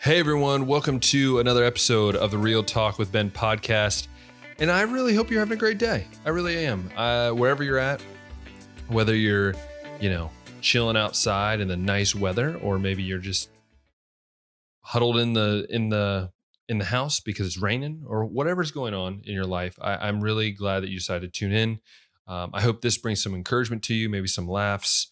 Hey everyone, welcome to another episode of the Real Talk with Ben podcast. And I really hope you're having a great day. I really am. Wherever you're at, whether you're, chilling outside in the nice weather, or maybe you're just huddled in the house because it's raining, or whatever's going on in your life, I'm really glad that you decided to tune in. I hope this brings some encouragement to you, maybe some laughs,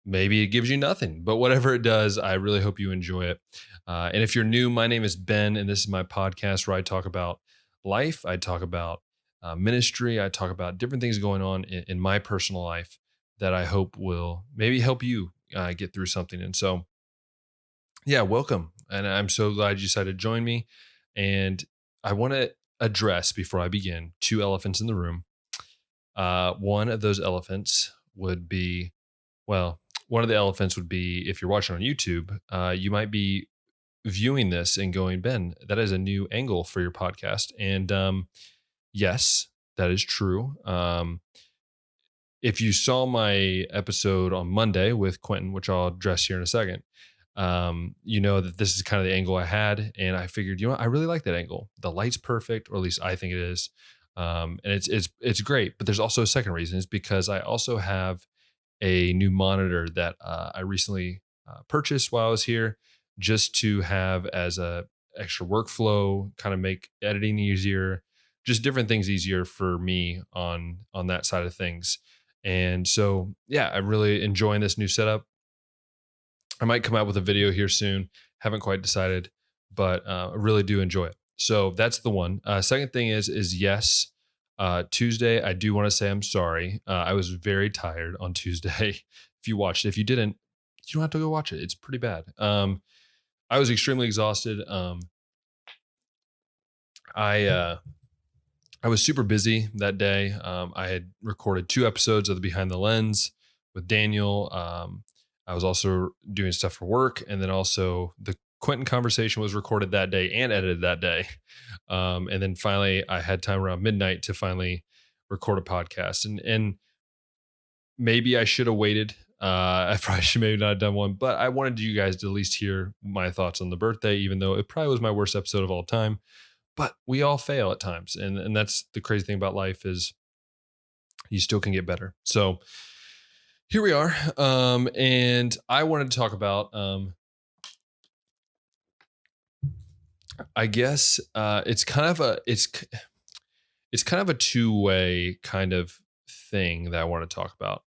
maybe it gives you nothing, but whatever it does, I really hope you enjoy it. And if you're new, my name is Ben, and this is my podcast where I talk about life. I talk about ministry. I talk about different things going on in my personal life that I hope will maybe help you get through something. And so, yeah, welcome. And I'm so glad you decided to join me. And I want to address, before I begin, two elephants in the room. One of those elephants would be, one of the elephants would be, if you're watching on YouTube, you might be viewing this and going, Ben, that is a new angle for your podcast. And yes, that is true. If you saw my episode on Monday with Quentin, which I'll address here in a second, you know that this is kind of the angle I had. And I figured, I really like that angle. The light's perfect, or at least I think it is. And it's great. But there's also a second reason, is because I also have a new monitor that I recently purchased while I was here, just to have as a extra workflow, kind of make editing easier, just different things easier for me on that side of things. And so, yeah, I'm really enjoying this new setup. I might come out with a video here soon. Haven't quite decided, but I really do enjoy it. So that's the one. Second thing is yes, Tuesday, I do want to say I'm sorry. I was very tired on Tuesday. If you watched it, if you didn't, you don't have to go watch it. It's pretty bad. I was extremely exhausted. I was super busy that day. I had recorded 2 episodes of the Behind the Lens with Daniel. I was also doing stuff for work, and then also the Quentin conversation was recorded that day and edited that day. And then finally, I had time around midnight to finally record a podcast. And maybe I should have waited. I probably should maybe not have done one, but I wanted you guys to at least hear my thoughts on the birthday, even though it probably was my worst episode of all time. But we all fail at times, and that's the crazy thing about life, is you still can get better. So here we are, and I wanted to talk about, I guess it's kind of a two-way kind of thing that I want to talk about.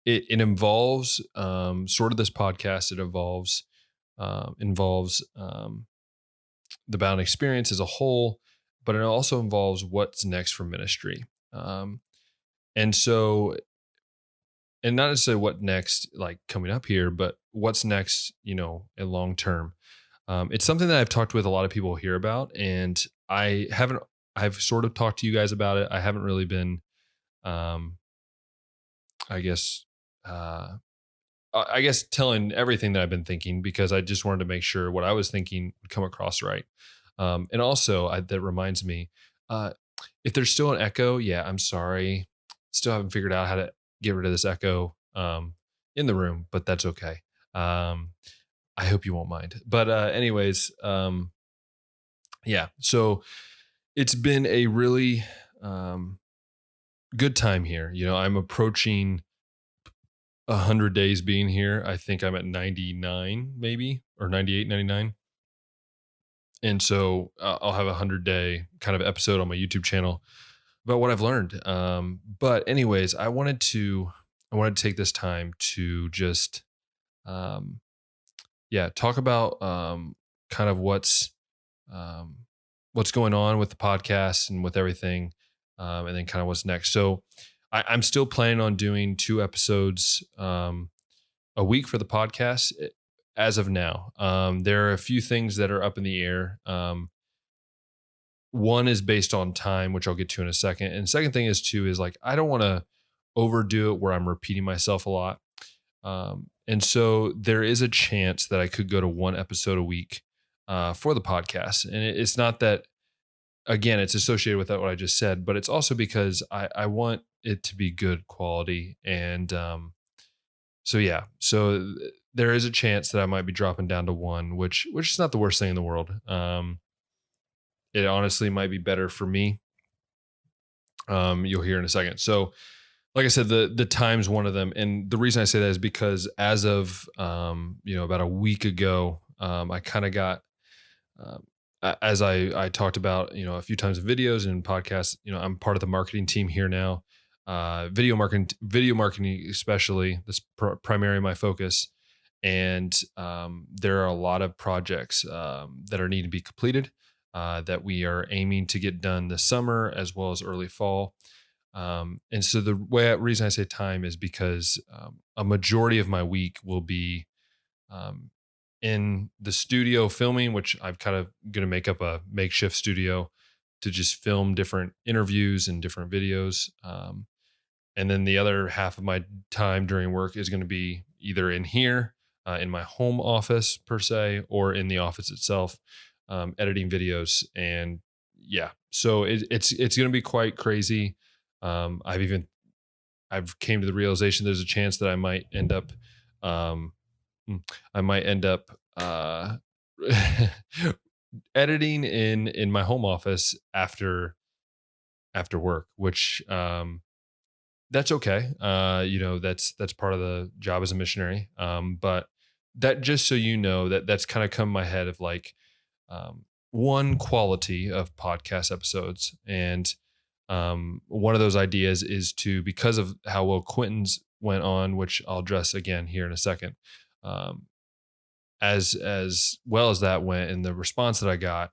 It involves sort of this podcast. It involves the Bowden Experience as a whole, but it also involves what's next for ministry. And so, and not necessarily what next, like coming up here, but what's next, in long term. It's something that I've talked with a lot of people here about, and I've sort of talked to you guys about it. I haven't really been, I guess, telling everything that I've been thinking, because I just wanted to make sure what I was thinking would come across right. And also, that reminds me, if there's still an echo, yeah, I'm sorry. Still haven't figured out how to get rid of this echo in the room, but that's okay. I hope you won't mind. But anyways, yeah. So it's been a really good time here. I'm approaching 100 days being here. I think I'm at 99, maybe, or 98, 99. And so I'll have 100-day kind of episode on my YouTube channel about what I've learned. But anyways, I wanted to take this time to just, talk about kind of what's going on with the podcast and with everything, and then kind of what's next. So I'm still planning on doing 2 episodes a week for the podcast as of now. There are a few things that are up in the air. One is based on time, which I'll get to in a second. And second thing is like, I don't want to overdo it where I'm repeating myself a lot. And so there is a chance that I could go to 1 episode a week for the podcast. And it's not that, again, it's associated with that, what I just said, but it's also because I want it to be good quality. And so there is a chance that I might be dropping down to one, which is not the worst thing in the world. It honestly might be better for me. You'll hear in a second. So, like I said, the time's one of them, and the reason I say that is because as of about a week ago, I kind of got um, as I talked about a few times in videos and podcasts. I'm part of the marketing team here now. Video marketing especially. That's primarily my focus, and there are a lot of projects that are needing to be completed that we are aiming to get done this summer as well as early fall. And so the reason I say time is because a majority of my week will be um, in the studio filming, which I've kind of going to make up a makeshift studio to just film different interviews and different videos. And then the other half of my time during work is going to be either in here, in my home office per se, or in the office itself, editing videos. And yeah, so it's going to be quite crazy. I've came to the realization there's a chance that um, I might end up editing in my home office after work, which that's okay. That's part of the job as a missionary. But that, just so you know, that's kind of come in my head of like one quality of podcast episodes. And one of those ideas is to, because of how well Quentin's went on, which I'll address again here in a second, um, as well as that went and the response that I got,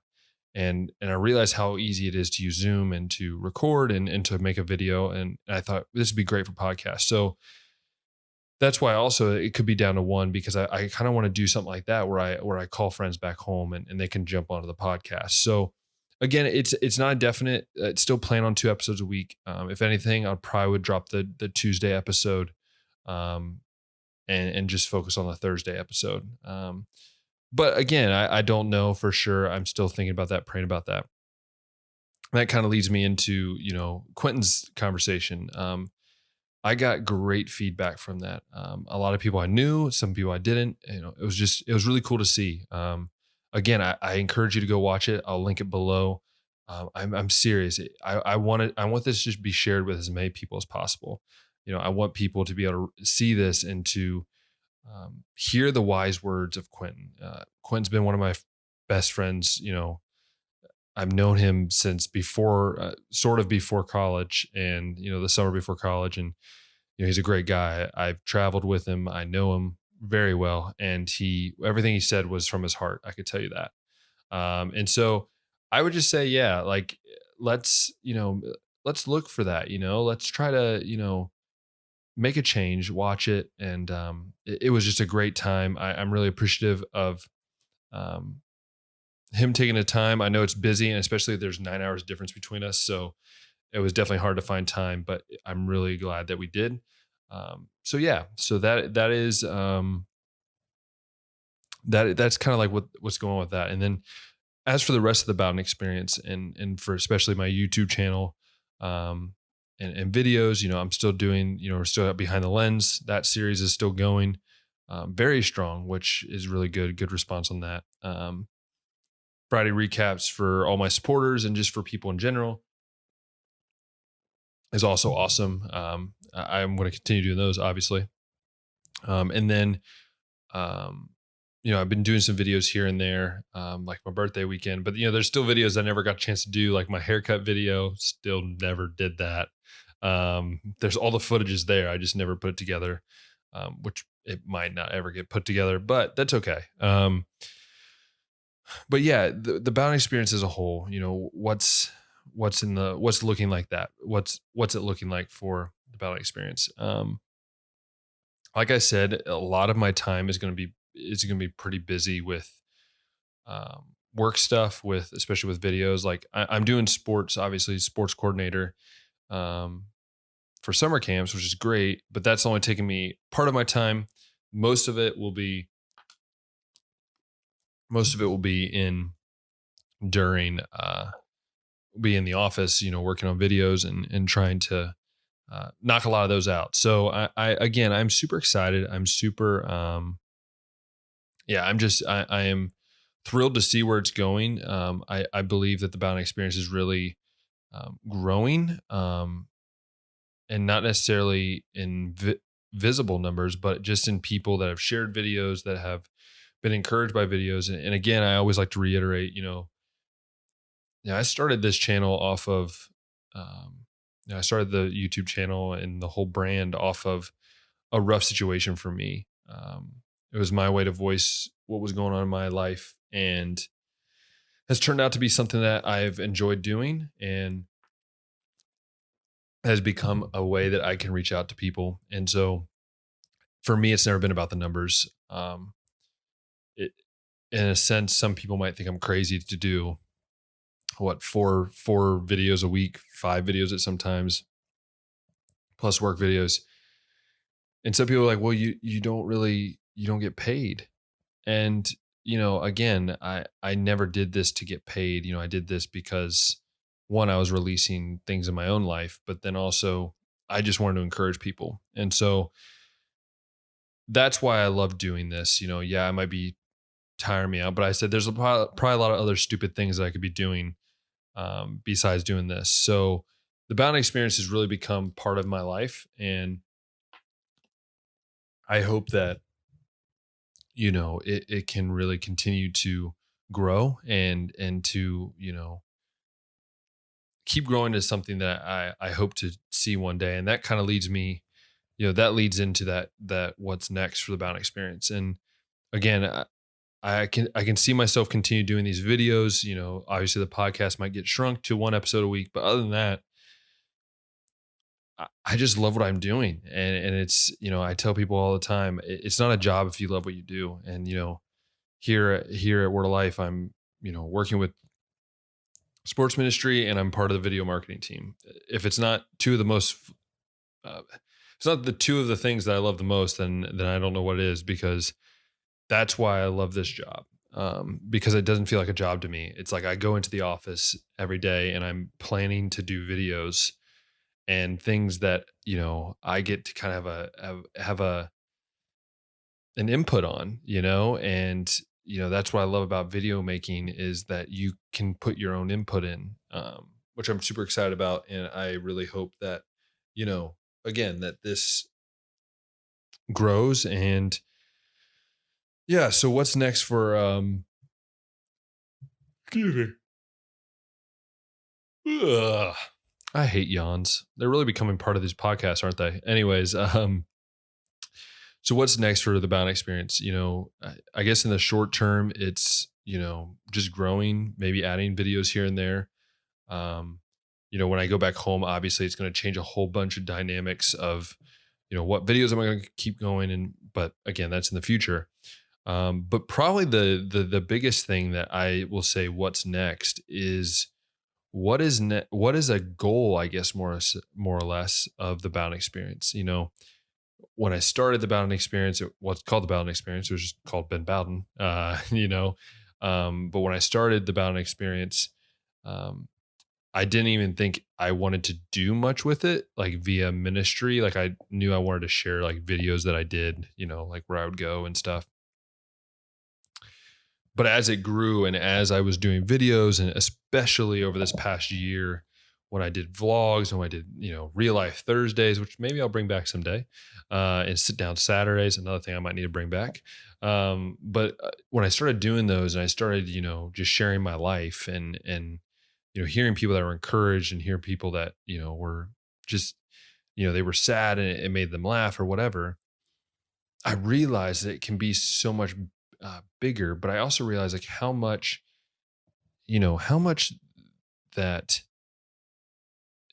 and I realized how easy it is to use Zoom and to record and to make a video. And I thought this would be great for podcasts. So that's why also it could be down to one, because I kind of want to do something like that where I call friends back home and they can jump onto the podcast. So again, it's not a definite. It's still plan on 2 episodes a week. If anything, I probably would drop the Tuesday episode, um, and just focus on the Thursday episode. But again, I don't know for sure. I'm still thinking about that, praying about that. That kind of leads me into Quentin's conversation. I got great feedback from that. A lot of people I knew, some people I didn't. It was really cool to see. Again, I encourage you to go watch it. I'll link it below. I'm serious. I want this to just be shared with as many people as possible. I want people to be able to see this and to hear the wise words of Quentin. Quentin's been one of my best friends. I've known him since before, sort of before college, and the summer before college, and he's a great guy. I've traveled with him. I know him very well, and everything he said was from his heart. I could tell you that. And so I would just say, yeah, like let's let's look for that. Let's try to make a change, watch it, and it was just a great time. I'm really appreciative of um, him taking the time. I know it's busy, and especially there's 9 hours difference between us, so it was definitely hard to find time. But I'm really glad that we did. So yeah, so that is that's kind of like what's going on with that. And then as for the rest of the Bowden experience, and for especially my YouTube channel, um, and videos, I'm still doing, we're still behind the lens. That series is still going, very strong, which is really good response on that. Friday recaps for all my supporters and just for people in general is also awesome. I'm going to continue doing those, obviously. And then, um, I've been doing some videos here and there, like my birthday weekend, but there's still videos I never got a chance to do, like my haircut video. Still never did that. There's all the footage is there. I just never put it together, which it might not ever get put together, but that's okay. But yeah, the Bowden experience as a whole, what's looking like that? What's it looking like for the Bowden experience? Like I said, a lot of my time is going to be pretty busy with work stuff, with especially with videos. Like I'm doing sports, obviously sports coordinator um, for summer camps, which is great, but that's only taking me part of my time. Most of it will be in during be in the office, working on videos and trying to knock a lot of those out. So I again, I'm super excited. I'm super yeah, I am thrilled to see where it's going. I believe that the Bowden Experience is really growing, and not necessarily in visible numbers, but just in people that have shared videos, that have been encouraged by videos. And again, I always like to reiterate, I started this channel off of, I started the YouTube channel and the whole brand off of a rough situation for me. It was my way to voice what was going on in my life, and has turned out to be something that I've enjoyed doing, and has become a way that I can reach out to people. And so for me, it's never been about the numbers. It, in a sense, some people might think I'm crazy to do what, four videos a week, 5 videos at sometimes, plus work videos. And some people are like, well, you don't get paid. And again, I never did this to get paid. I did this because, one, I was releasing things in my own life, but then also I just wanted to encourage people. And so that's why I love doing this. Yeah, I might be tiring me out, but I said there's probably a lot of other stupid things that I could be doing, besides doing this. So the Bound Experience has really become part of my life, and I hope that it can really continue to grow, and to keep growing to something that I hope to see one day. And that kind of leads me, that leads into that what's next for the Bound Experience. And again, I can see myself continue doing these videos. Obviously the podcast might get shrunk to one episode a week, but other than that, I just love what I'm doing. And it's, I tell people all the time, it's not a job if you love what you do. And here at Word of Life, I'm working with sports ministry, and I'm part of the video marketing team. If it's not two of the most, it's not the two of the things that I love the most, then I don't know what it is, because that's why I love this job. Because it doesn't feel like a job to me. It's like I go into the office every day and I'm planning to do videos and things that I get to kind of have a an input on, and that's what I love about video making, is that you can put your own input in, which I'm super excited about. And I really hope that, you know again, that this grows. And yeah, so what's next for excuse me. Ugh, I hate yawns. They're really becoming part of these podcasts, aren't they? Anyways, so what's next for the Bound Experience? I guess in the short term, it's, just growing, maybe adding videos here and there. Um, when I go back home, obviously it's going to change a whole bunch of dynamics of, what videos am I going to keep going? And, but again, that's in the future. But probably the biggest thing that I will say what's next is, what is a goal, I guess, more or less, of the Bound Experience. When I started the Bowden Experience, it was called the Bowden Experience. It was just called Ben Bowden, But when I started the Bowden Experience, um, I didn't even think I wanted to do much with it, like via ministry. Like I knew I wanted to share like videos that I did, like where I would go and stuff. But as it grew, and as I was doing videos, and especially over this past year, when I did vlogs, and when I did, real life Thursdays, which maybe I'll bring back someday, and sit down Saturdays, another thing I might need to bring back. But when I started doing those, and I started, just sharing my life, and hearing people that were encouraged, and hearing people that, were just, they were sad and it made them laugh or whatever, I realized that it can be so much bigger. But I also realized like how much that,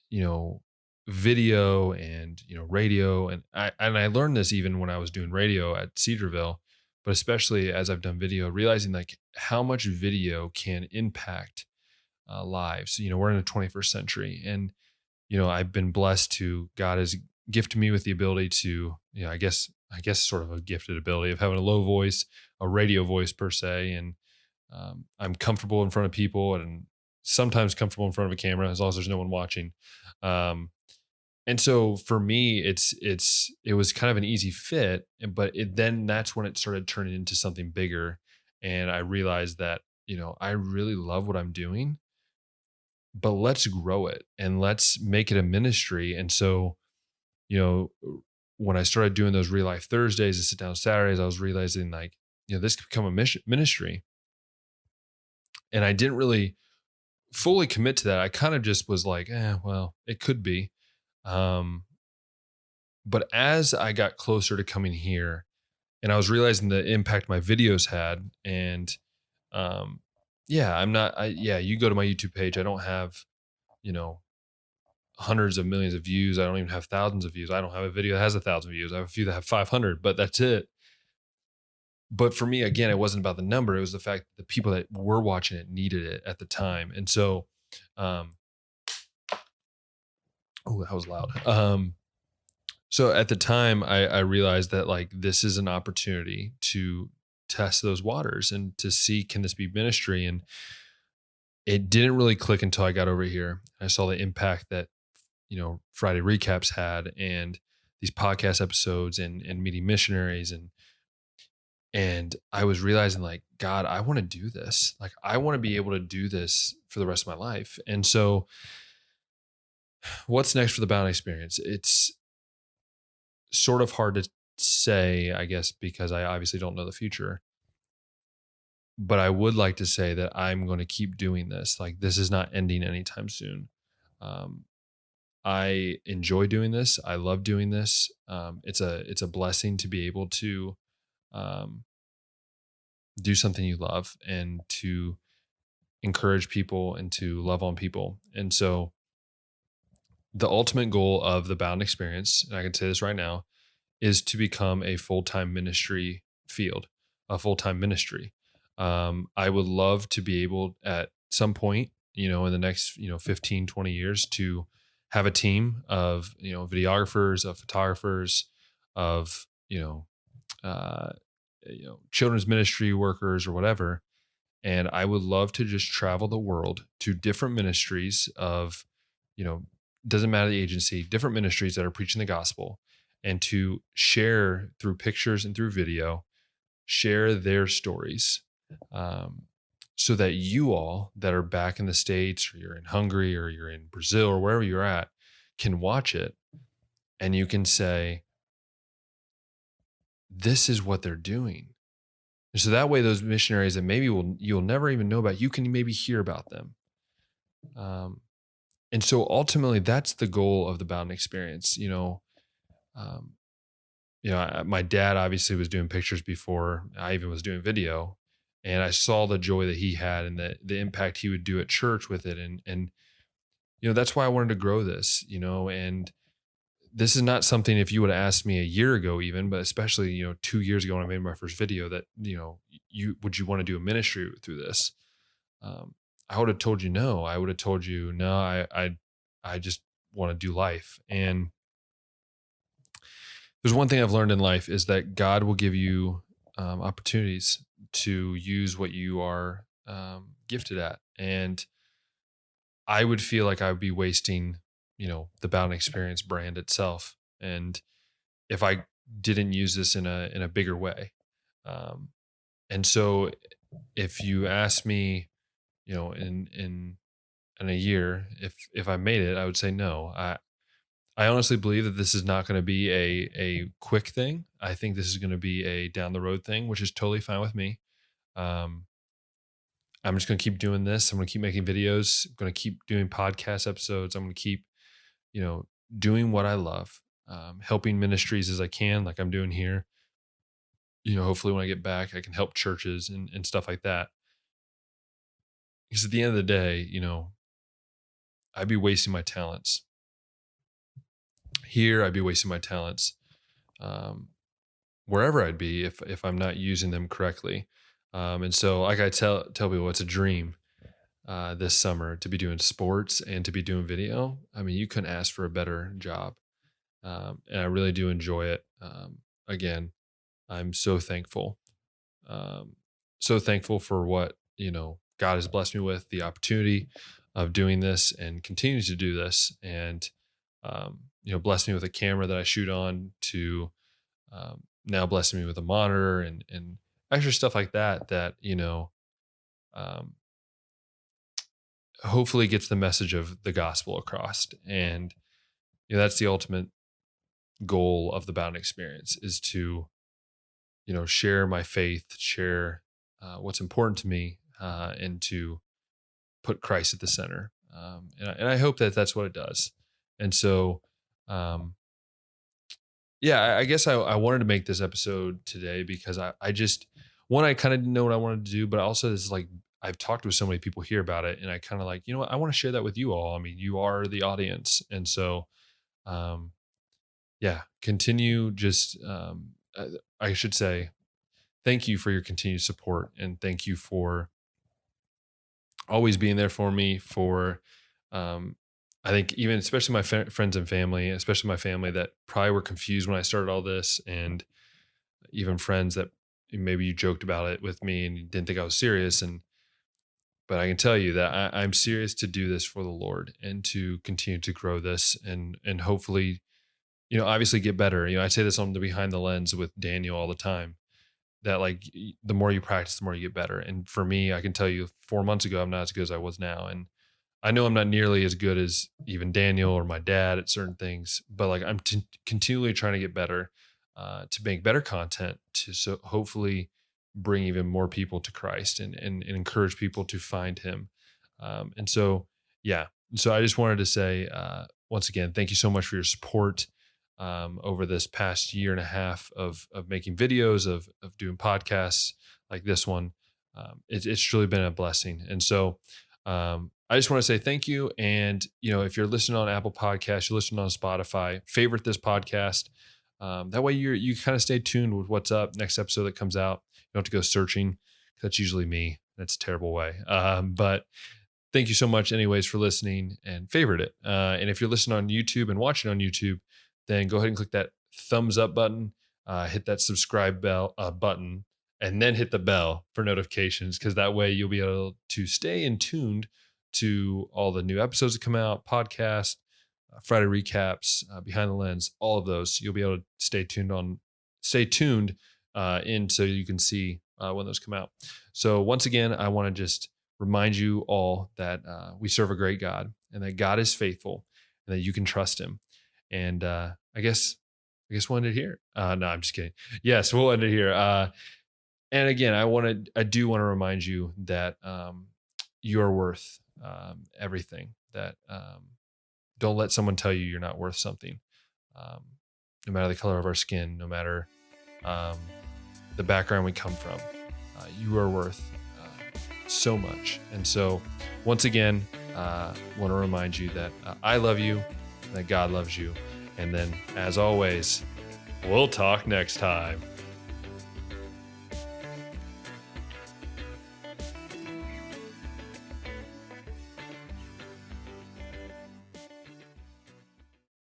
you know, video and, radio. And I learned this even when I was doing radio at Cedarville, but especially as I've done video, realizing like how much video can impact lives. We're in the 21st century, and, I've been blessed to, God has gifted me with the ability to, I guess sort of a gifted ability of having a low voice, a radio voice per se. And I'm comfortable in front of people, and sometimes comfortable in front of a camera, as long as there's no one watching. Um, And so for me, it was kind of an easy fit, but then that's when it started turning into something bigger. And I realized that, I really love what I'm doing, but let's grow it and let's make it a ministry. And so, you know, when I started doing those real life Thursdays and sit down Saturdays, I was realizing like, this could become a ministry. And I didn't really fully commit to that. I kind of just was like, well, it could be. Um, but as I got closer to coming here and I was realizing the impact my videos had, and um, yeah, you go to my YouTube page, I don't have, you know, hundreds of millions of views. I don't even have thousands of views. I don't have a video that has 1,000 views. I have a few that have 500, but that's it. But for me, again, it wasn't about the number. It was the fact that the people that were watching it needed it at the time. And so, um, oh, that was loud. So at the time, I realized that like this is an opportunity to test those waters and to see, can this be ministry? And it didn't really click until I got over here. I saw the impact that, Friday recaps had, and these podcast episodes, and meeting missionaries, and I was realizing like, God, I want to do this. Like I want to be able to do this for the rest of my life. And so what's next for the Bowden Experience? It's sort of hard to say, I guess, because I obviously don't know the future. But I would like to say that I'm going to keep doing this. Like this is not ending anytime soon. Um, I enjoy doing this. I love doing this. It's a blessing to be able to um, do something you love and to encourage people and to love on people. And so the ultimate goal of the Bound Experience, and I can say this right now, is to become a full-time ministry field, a full-time ministry. I would love to be able at some point, in the next, 15, 20 years to have a team of, videographers, of photographers, of, uh, children's ministry workers or whatever. And I would love to just travel the world to different ministries of, you know, doesn't matter the agency, different ministries that are preaching the gospel, and to share through pictures and through video, share their stories. Um, so that you all that are back in the States, or you're in Hungary, or you're in Brazil, or wherever you're at, can watch it and you can say, this is what they're doing. And so that way, those missionaries that maybe you'll never even know about, you can maybe hear about them. Um, and so ultimately, that's the goal of the Bowden Experience. Um, my dad obviously was doing pictures before I even was doing video, and I saw the joy that he had and the impact he would do at church with it, and that's why I wanted to grow this. And this is not something, if you would have asked me a year ago even, but especially 2 years ago when I made my first video, that you want to do a ministry through this. um, I would have told you no. I would have told you no. I just want to do life. And there's one thing I've learned in life is that God will give you opportunities to use what you are gifted at. And I would feel like I would be wasting, the Bowden Experience brand itself. And if I didn't use this in a bigger way. Um, and so if you ask me, in a year, if I made it, I would say no. I honestly believe that this is not going to be a quick thing. I think this is going to be a down the road thing, which is totally fine with me. Um, I'm just going to keep doing this. I'm going to keep making videos. I'm going to keep doing podcast episodes. I'm going to keep, doing what I love, helping ministries as I can, like I'm doing here. Hopefully when I get back, I can help churches and stuff like that. Because at the end of the day, I'd be wasting my talents here. I'd be wasting my talents um, wherever I'd be if I'm not using them correctly. And so, like I tell people, it's a dream this summer to be doing sports and to be doing video. I mean, you couldn't ask for a better job, and I really do enjoy it. Again, I'm um, so thankful for what God has blessed me with, the opportunity of doing this and continue to do this. And blessed me with a camera that I shoot on to now blessing me with a monitor and extra stuff like that, um, hopefully gets the message of the gospel across. And that's the ultimate goal of the Bowden Experience, is to share my faith, share what's important to me, and to put Christ at the center. And I hope that that's what it does. And so, yeah, I guess I wanted to make this episode today because I just, one, I kind of didn't know what I wanted to do, but also this is like, I've talked with so many people here about it, and I kind of like, what, I want to share that with you all. I mean, you are the audience. And so, um, yeah, continue just, I should say, thank you for your continued support, and thank you for always being there for me, for, um, I think even especially my friends and family, especially my family that probably were confused when I started all this, and even friends that maybe you joked about it with me and you didn't think I was serious. But I can tell you that I'm serious to do this for the Lord and to continue to grow this, and hopefully, obviously get better. I say this on the Behind the Lens with Daniel all the time, that like the more you practice, the more you get better. And for me, I can tell you 4 months ago, I'm not as good as I was now. And I know I'm not nearly as good as even Daniel or my dad at certain things, but like I'm continually trying to get better, to make better content, to so hopefully bring even more people to Christ, and encourage people to find Him. And so, yeah. So I just wanted to say, once again, thank you so much for your support, over this past year and a half of making videos, of doing podcasts like this one. It's truly been a blessing. And so, I just want to say thank you. And, if you're listening on Apple Podcasts, you're listening on Spotify, favorite this podcast. That way you kind of stay tuned with what's up next episode that comes out. You don't have to go searching. That's usually me. That's a terrible way. But thank you so much anyways for listening, and favorite it. And if you're listening on YouTube and watching on YouTube, then go ahead and click that thumbs up button, hit that subscribe bell button, and then hit the bell for notifications, because that way you'll be able to stay in tuned to all the new episodes that come out, podcasts, Friday recaps, Behind the Lens, all of those. You'll be able to stay tuned in, so you can see when those come out. So once again, I want to just remind you all that we serve a great God, and that God is faithful, and that you can trust Him. And I guess we'll end it here. No, I'm just kidding. Yes, we'll end it here. And again, I do want to remind you that you're worth everything. That don't let someone tell you you're not worth something. No matter the color of our skin, no matter the background we come from, you are worth so much. And so, once again, want to remind you that I love you, that God loves you. And then, as always, we'll talk next time.